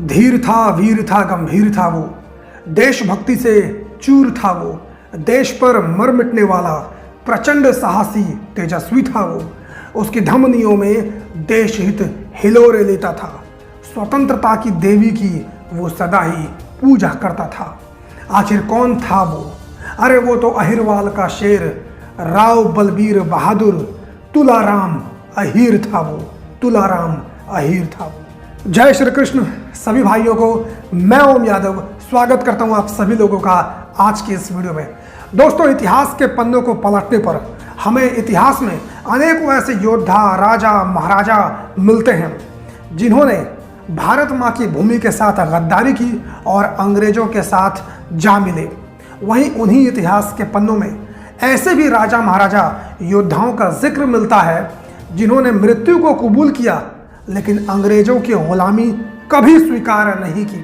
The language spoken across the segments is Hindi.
धीर था, वीर था, गंभीर था वो, देशभक्ति से चूर था वो, देश पर मर मिटने वाला प्रचंड साहसी तेजस्वी था वो। उसकी धमनियों में देश हित हिलोरे लेता था। स्वतंत्रता की देवी की वो सदा ही पूजा करता था। आखिर कौन था वो? अरे वो तो अहिरवाल का शेर राव बलबीर बहादुर तुलाराम अहीर था वो, तुलाराम अहीर था वो। जय श्री कृष्ण सभी भाइयों को, मैं ओम यादव स्वागत करता हूं आप सभी लोगों का आज की इस वीडियो में। दोस्तों, इतिहास के पन्नों को पलटने पर हमें इतिहास में अनेकों ऐसे योद्धा, राजा, महाराजा मिलते हैं जिन्होंने भारत माँ की भूमि के साथ गद्दारी की और अंग्रेजों के साथ जा मिले। वहीं उन्हीं इतिहास के पन्नों में ऐसे भी राजा, महाराजा, योद्धाओं का जिक्र मिलता है जिन्होंने मृत्यु को कबूल किया लेकिन अंग्रेजों की गुलामी कभी स्वीकार नहीं की।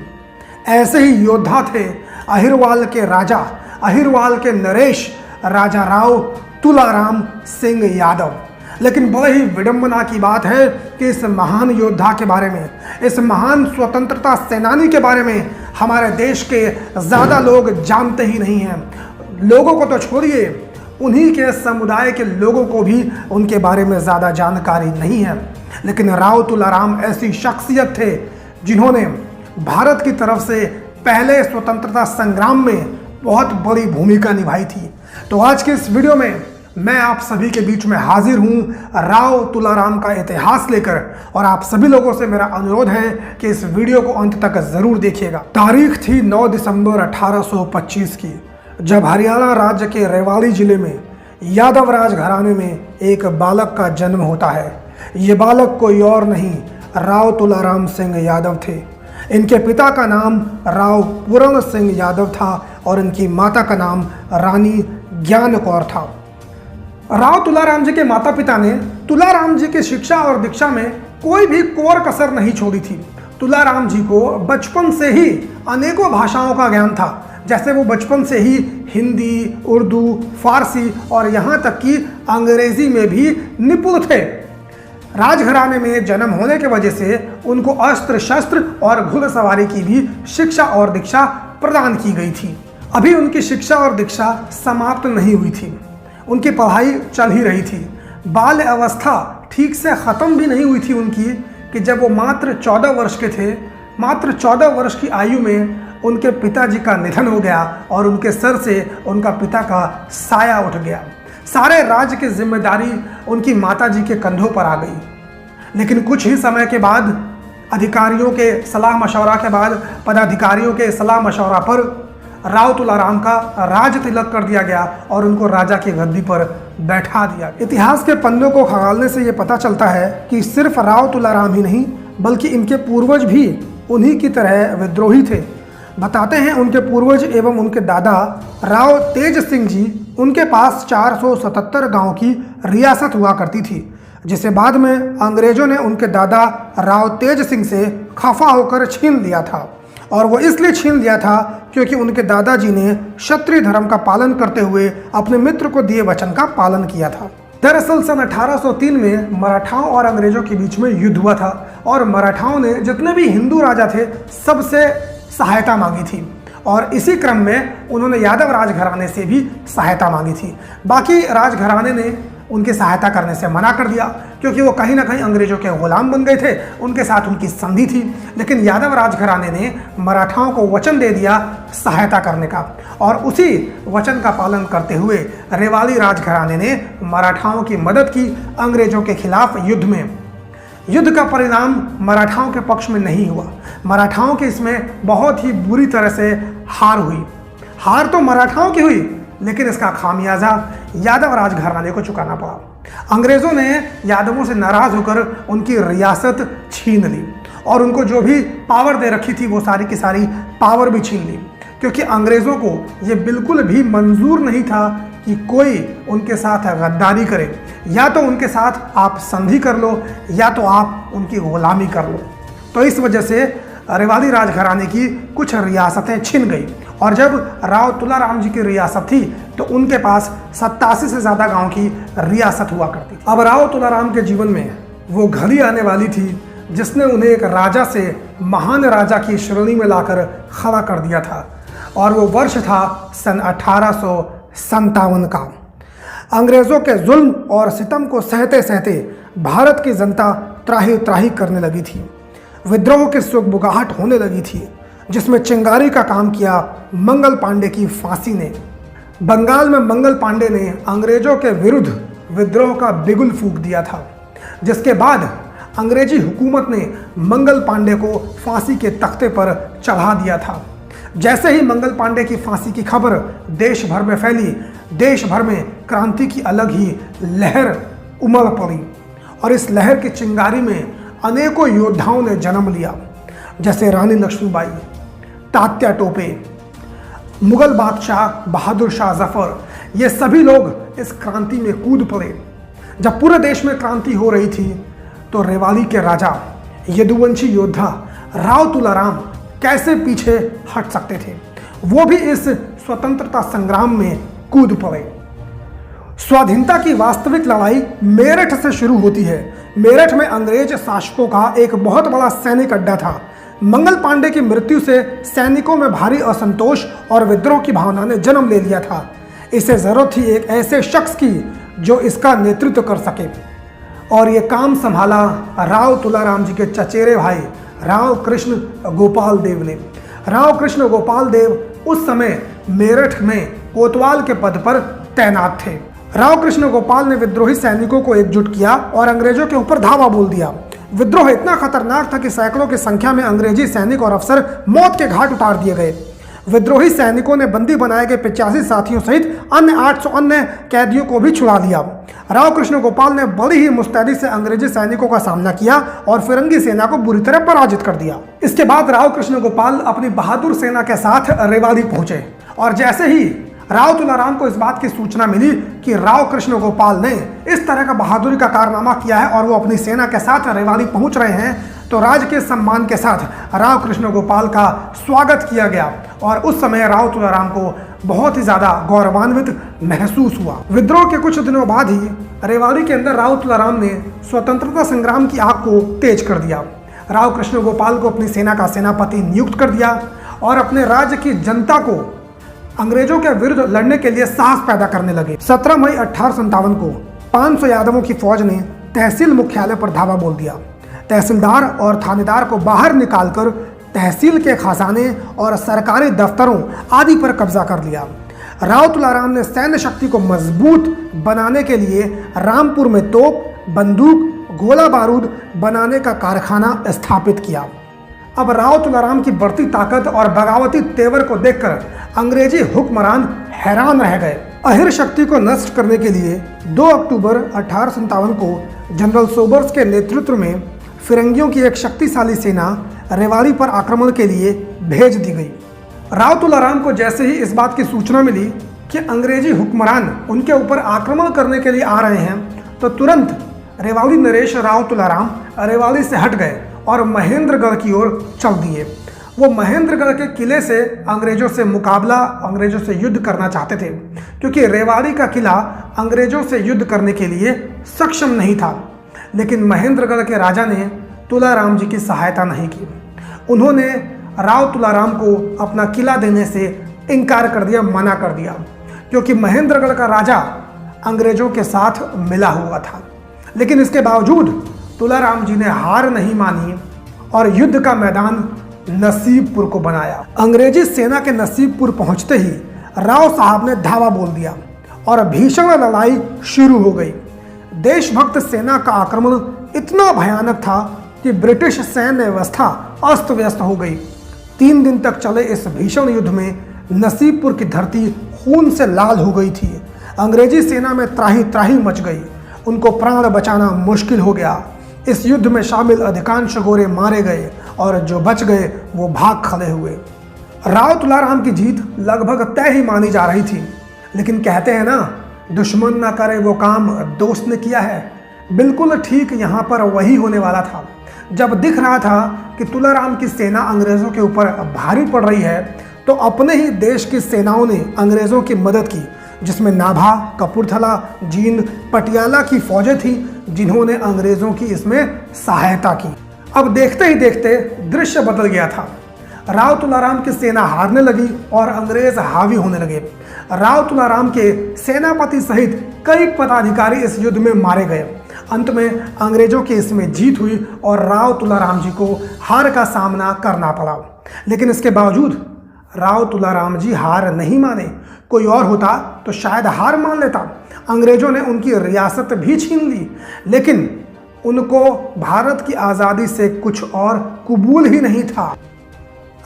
ऐसे ही योद्धा थे अहिरवाल के राजा, अहिरवाल के नरेश राजा राव तुलाराम सिंह यादव। लेकिन बड़े ही विडंबना की बात है कि इस महान योद्धा के बारे में, इस महान स्वतंत्रता सेनानी के बारे में हमारे देश के ज़्यादा लोग जानते ही नहीं हैं। लोगों को तो छोड़िए, उन्हीं के समुदाय के लोगों को भी उनके बारे में ज़्यादा जानकारी नहीं है। लेकिन राव तुलाराम ऐसी शख्सियत थे जिन्होंने भारत की तरफ से पहले स्वतंत्रता संग्राम में बहुत बड़ी भूमिका निभाई थी। तो आज के इस वीडियो में मैं आप सभी के बीच में हाजिर हूं राव तुलाराम का इतिहास लेकर, और आप सभी लोगों से मेरा अनुरोध है कि इस वीडियो को अंत तक जरूर देखिएगा। तारीख थी 9 दिसंबर 1825 की, जब हरियाणा राज्य के रेवाड़ी जिले में यादव राज घराने में एक बालक का जन्म होता है। ये बालक कोई और नहीं, राव तुलाराम सिंह यादव थे। इनके पिता का नाम राव पूर्ण सिंह यादव था और इनकी माता का नाम रानी ज्ञान कौर था। राव तुलाराम जी के माता पिता ने तुलाराम जी की शिक्षा और दीक्षा में कोई भी कोर कसर नहीं छोड़ी थी। तुलाराम जी को बचपन से ही अनेकों भाषाओं का ज्ञान था। जैसे वो बचपन से ही हिंदी, उर्दू, फारसी और यहाँ तक कि अंग्रेजी में भी निपुण थे। राजघराने में जन्म होने की वजह से उनको अस्त्र शस्त्र और घुड़सवारी की भी शिक्षा और दीक्षा प्रदान की गई थी। अभी उनकी शिक्षा और दीक्षा समाप्त नहीं हुई थी, उनकी पढ़ाई चल ही रही थी। बाल्य अवस्था ठीक से ख़त्म भी नहीं हुई थी उनकी कि जब वो मात्र 14 वर्ष के थे, मात्र 14 वर्ष की आयु में उनके पिताजी का निधन हो गया और उनके सर से उनका पिता का साया उठ गया। सारे राज्य की जिम्मेदारी उनकी माताजी के कंधों पर आ गई। लेकिन कुछ ही समय के बाद, अधिकारियों के सलाह मशवरा के बाद, पदाधिकारियों के सलाह मशवरा पर राव तुलाराम का राज तिलक कर दिया गया और उनको राजा की गद्दी पर बैठा दिया। इतिहास के पन्नों को खंगालने से ये पता चलता है कि सिर्फ राव तुलाराम ही नहीं बल्कि इनके पूर्वज भी उन्हीं की तरह विद्रोही थे। बताते हैं उनके पूर्वज एवं उनके दादा राव तेज सिंह जी, उनके पास 477 गांव की रियासत हुआ करती थी, जिसे बाद में अंग्रेजों ने उनके दादा राव तेज सिंह से खफा होकर छीन लिया था। और वो इसलिए छीन लिया था क्योंकि उनके दादाजी ने क्षत्रिय धर्म का पालन करते हुए अपने मित्र को दिए वचन का पालन किया था। दरअसल सन 1803 में मराठाओं और अंग्रेजों के बीच में युद्ध हुआ था और मराठाओं ने जितने भी हिंदू राजा थे सबसे सहायता मांगी थी और इसी क्रम में उन्होंने यादव राजघराने से भी सहायता मांगी थी। बाकी राजघराने ने उनकी सहायता करने से मना कर दिया क्योंकि वो कहीं ना कहीं अंग्रेजों के गुलाम बन गए थे, उनके साथ उनकी संधि थी। लेकिन यादव राजघराने ने मराठाओं को वचन दे दिया सहायता करने का, और उसी वचन का पालन करते हुए रेवाड़ी राजघराने ने मराठाओं की मदद की अंग्रेजों के खिलाफ युद्ध में। युद्ध का परिणाम मराठाओं के पक्ष में नहीं हुआ। मराठाओं की इसमें बहुत ही बुरी तरह से हार हुई। हार तो मराठाओं की हुई लेकिन इसका खामियाजा यादव राजघराने को चुकाना पड़ा। अंग्रेज़ों ने यादवों से नाराज़ होकर उनकी रियासत छीन ली और उनको जो भी पावर दे रखी थी वो सारी की सारी पावर भी छीन ली, क्योंकि अंग्रेज़ों को ये बिल्कुल भी मंजूर नहीं था कि कोई उनके साथ गद्दारी करे। या तो उनके साथ आप संधि कर लो या तो आप उनकी गुलामी कर लो। तो इस वजह से रेवाड़ी राजघराने की कुछ रियासतें छिन गई और जब राव तुलाराम जी की रियासत थी तो उनके पास 87 से ज़्यादा गांव की रियासत हुआ करती थी। अब राव तुलाराम के जीवन में वो घड़ी आने वाली थी जिसने उन्हें एक राजा से महान राजा की श्रेणी में लाकर खड़ा कर दिया था, और वो वर्ष था सन 1857 का। अंग्रेज़ों के जुल्म और सितम को सहते सहते भारत की जनता त्राही त्राही करने लगी थी। विद्रोह की सुगबुगाहट होने लगी थी, जिसमें चिंगारी का काम किया मंगल पांडे की फांसी ने। बंगाल में मंगल पांडे ने अंग्रेज़ों के विरुद्ध विद्रोह का बिगुल फूंक दिया था, जिसके बाद अंग्रेजी हुकूमत ने मंगल पांडे को फांसी के तख्ते पर चढ़ा दिया था। जैसे ही मंगल पांडे की फांसी की खबर देश भर में फैली, देश भर में क्रांति की अलग ही लहर उमड़ पड़ी, और इस लहर की चिंगारी में अनेकों योद्धाओं ने जन्म लिया, जैसे रानी लक्ष्मीबाई, तात्या टोपे, मुगल बादशाह बहादुर शाह जफर। ये सभी लोग इस क्रांति में कूद पड़े। जब पूरे देश में क्रांति हो रही थी, तो रेवाड़ी के राजा यदुवंशी योद्धा राव तुलाराम कैसे पीछे हट सकते थे। वो भी इस स्वतंत्रता संग्राम में कूद पड़े। स्वाधीनता की वास्तविक लड़ाई मेरठ से शुरू होती है। मेरठ में अंग्रेज शासकों का एक बहुत बड़ा सैनिक अड्डा था। मंगल पांडे की मृत्यु से सैनिकों में भारी असंतोष और विद्रोह की भावना ने जन्म ले लिया था। इसे जरूरत थी एक ऐसे शख्स की जो इसका नेतृत्व कर सके, और ये काम संभाला राव तुलाराम जी के चचेरे भाई राव कृष्ण गोपाल देव ने। राव कृष्ण गोपाल देव उस समय मेरठ में कोतवाल के पद पर तैनात थे। राव कृष्ण गोपाल ने विद्रोही सैनिकों को एकजुट किया और अंग्रेजों के ऊपर धावा बोल दिया। विद्रोह इतना खतरनाक था कि सैकड़ों की संख्या में अंग्रेजी सैनिक और अफसर मौत के घाट उतार दिए गए। विद्रोही सैनिकों ने बंदी बनाए गए 85 साथियों सहित अन्य 800 अन्य कैदियों को भी छुड़ा लिया। राव कृष्ण गोपाल ने बड़ी ही मुस्तैदी से अंग्रेजी सैनिकों का सामना किया और फिरंगी सेना को बुरी तरह पराजित कर दिया। इसके बाद राव कृष्ण गोपाल अपनी बहादुर सेना के साथ रेवाड़ी पहुंचे, और जैसे ही राव तुलाराम को इस बात की सूचना मिली कि राव कृष्ण गोपाल ने इस तरह का बहादुरी का कारनामा किया है और वो अपनी सेना के साथ रेवाड़ी पहुंच रहे हैं, तो राज के सम्मान के साथ राव कृष्ण गोपाल का स्वागत किया गया, और उस समय राव तुलाराम को बहुत ही ज़्यादा गौरवान्वित महसूस हुआ। विद्रोह के कुछ दिनों बाद ही रेवाड़ी के अंदर राव तुलाराम ने स्वतंत्रता संग्राम की आग को तेज कर दिया। राव कृष्ण गोपाल को अपनी सेना का सेनापति नियुक्त कर दिया और अपने राज्य की जनता को अंग्रेजों के विरुद्ध लड़ने के लिए साहस पैदा करने लगे। 17 मई 1857 को 500 यादवों की फौज ने तहसील मुख्यालय पर धावा बोल दिया। तहसीलदार और थानेदार को बाहर निकालकर तहसील के खजाने और सरकारी दफ्तरों आदि पर कब्जा कर लिया। राव तुलाराम ने सैन्य शक्ति को मजबूत बनाने के लिए रामपुर में तोप, बंदूक, गोला बारूद बनाने का कारखाना स्थापित किया। अब राव तुलाराम की बढ़ती ताकत और बगावती तेवर को देखकर अंग्रेजी हुक्मरान हैरान रह गए। अहिर शक्ति को नष्ट करने के लिए 2 अक्टूबर 1857 को जनरल सोबर्स के नेतृत्व में फिरंगियों की एक शक्तिशाली सेना रेवाड़ी पर आक्रमण के लिए भेज दी गई। राव तुलाराम को जैसे ही इस बात की सूचना मिली कि अंग्रेजी हुक्मरान उनके ऊपर आक्रमण करने के लिए आ रहे हैं, तो तुरंत रेवाड़ी नरेश राव तुलाराम रेवाड़ी से हट गए और महेंद्रगढ़ की ओर चल दिए। वो महेंद्रगढ़ के किले से अंग्रेजों से मुकाबला, अंग्रेजों से युद्ध करना चाहते थे, क्योंकि रेवाड़ी का किला अंग्रेजों से युद्ध करने के लिए सक्षम नहीं था। लेकिन महेंद्रगढ़ के राजा ने तुलाराम जी की सहायता नहीं की। उन्होंने राव तुलाराम को अपना किला देने से इनकार कर दिया, मना कर दिया, क्योंकि महेंद्रगढ़ का राजा अंग्रेजों के साथ मिला हुआ था। लेकिन इसके बावजूद तुलाराम जी ने हार नहीं मानी और युद्ध का मैदान नसीबपुर को बनाया। अंग्रेजी सेना के नसीबपुर पहुंचते ही राव साहब ने धावा बोल दिया और भीषण लड़ाई शुरू हो गई। देशभक्त सेना का आक्रमण इतना भयानक था कि ब्रिटिश सैन्य व्यवस्था अस्त व्यस्त हो गई। 3 दिन तक चले इस भीषण युद्ध में नसीबपुर की धरती खून से लाल हो गई थी। अंग्रेजी सेना में त्राही त्राही मच गई। उनको प्राण बचाना मुश्किल हो गया। इस युद्ध में शामिल अधिकांश गोरे मारे गए और जो बच गए वो भाग खड़े हुए। राव तुलाराम की जीत लगभग तय ही मानी जा रही थी, लेकिन कहते हैं ना, दुश्मन ना करे वो काम दोस्त ने किया है। बिल्कुल ठीक यहाँ पर वही होने वाला था। जब दिख रहा था कि तुलाराम की सेना अंग्रेज़ों के ऊपर भारी पड़ रही है, तो अपने ही देश की सेनाओं ने अंग्रेज़ों की मदद की, जिसमें नाभा, कपूरथला, जींद, पटियाला की फौजें थीं, जिन्होंने अंग्रेज़ों की इसमें सहायता की। अब देखते ही देखते दृश्य बदल गया था। राव तुलाराम की सेना हारने लगी और अंग्रेज हावी होने लगे। राव तुलाराम के सेनापति सहित कई पदाधिकारी इस युद्ध में मारे गए। अंत में अंग्रेजों की इसमें जीत हुई और राव तुलाराम जी को हार का सामना करना पड़ा। लेकिन इसके बावजूद राव तुलाराम जी हार नहीं माने। कोई और होता तो शायद हार मान लेता। अंग्रेजों ने उनकी रियासत भी छीन ली, लेकिन उनको भारत की आज़ादी से कुछ और कबूल ही नहीं था।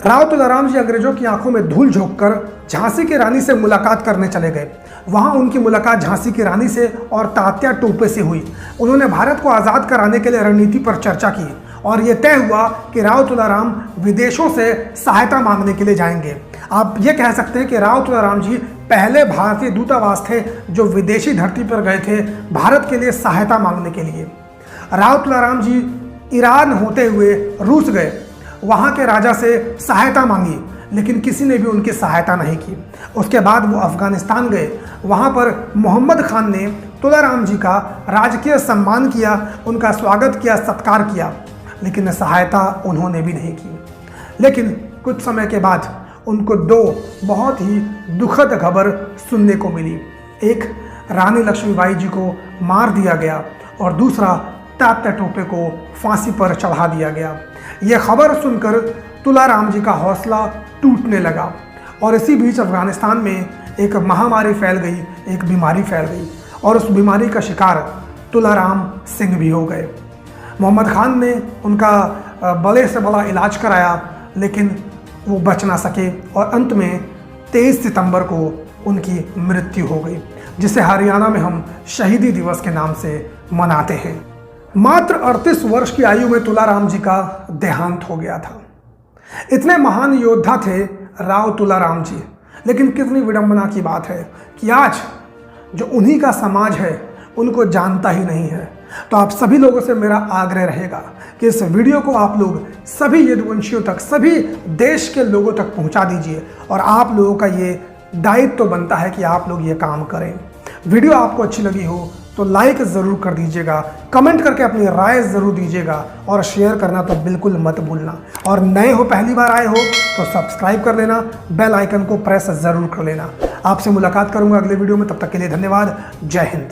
राव तुलाराम जी अंग्रेजों की आंखों में धूल झोंककर झांसी की रानी से मुलाकात करने चले गए। वहां उनकी मुलाकात झांसी की रानी से और तात्या टोपे से हुई। उन्होंने भारत को आज़ाद कराने के लिए रणनीति पर चर्चा की और ये तय हुआ कि राव तुलाराम विदेशों से सहायता मांगने के लिए जाएंगे। आप ये कह सकते हैं कि राव तुलाराम जी पहले भारतीय दूतावास थे जो विदेशी धरती पर गए थे भारत के लिए सहायता मांगने के लिए। राव तुलाराम जी ईरान होते हुए रूस गए, वहाँ के राजा से सहायता मांगी, लेकिन किसी ने भी उनकी सहायता नहीं की। उसके बाद वो अफगानिस्तान गए। वहाँ पर मोहम्मद खान ने तुलाराम जी का राजकीय सम्मान किया, उनका स्वागत किया, सत्कार किया, लेकिन सहायता उन्होंने भी नहीं की। लेकिन कुछ समय के बाद उनको दो बहुत ही दुखद खबर सुनने को मिली। एक, रानी लक्ष्मीबाई जी को मार दिया गया और दूसरा, तात्या टोपे को फांसी पर चढ़ा दिया गया। यह खबर सुनकर तुलाराम जी का हौसला टूटने लगा और इसी बीच अफगानिस्तान में एक महामारी फैल गई, एक बीमारी फैल गई और उस बीमारी का शिकार तुलाराम सिंह भी हो गए। मोहम्मद खान ने उनका बड़े से बड़ा इलाज कराया, लेकिन वो बच ना सके और अंत में 23 सितंबर को उनकी मृत्यु हो गई, जिसे हरियाणा में हम शहीदी दिवस के नाम से मनाते हैं। मात्र 38 वर्ष की आयु में तुलाराम जी का देहांत हो गया था। इतने महान योद्धा थे राव तुलाराम जी, लेकिन कितनी विडंबना की बात है कि आज जो उन्हीं का समाज है उनको जानता ही नहीं है। तो आप सभी लोगों से मेरा आग्रह रहेगा कि इस वीडियो को आप लोग सभी यदुवंशियों तक, सभी देश के लोगों तक पहुंचा दीजिए और आप लोगों का ये दायित्व तो बनता है कि आप लोग ये काम करें। वीडियो आपको अच्छी लगी हो तो लाइक ज़रूर कर दीजिएगा, कमेंट करके अपनी राय ज़रूर दीजिएगा और शेयर करना तो बिल्कुल मत भूलना। और नए हो, पहली बार आए हो तो सब्सक्राइब कर लेना, बेल आइकन को प्रेस ज़रूर कर लेना। आपसे मुलाकात करूंगा अगले वीडियो में, तब तक के लिए धन्यवाद। जय हिंद।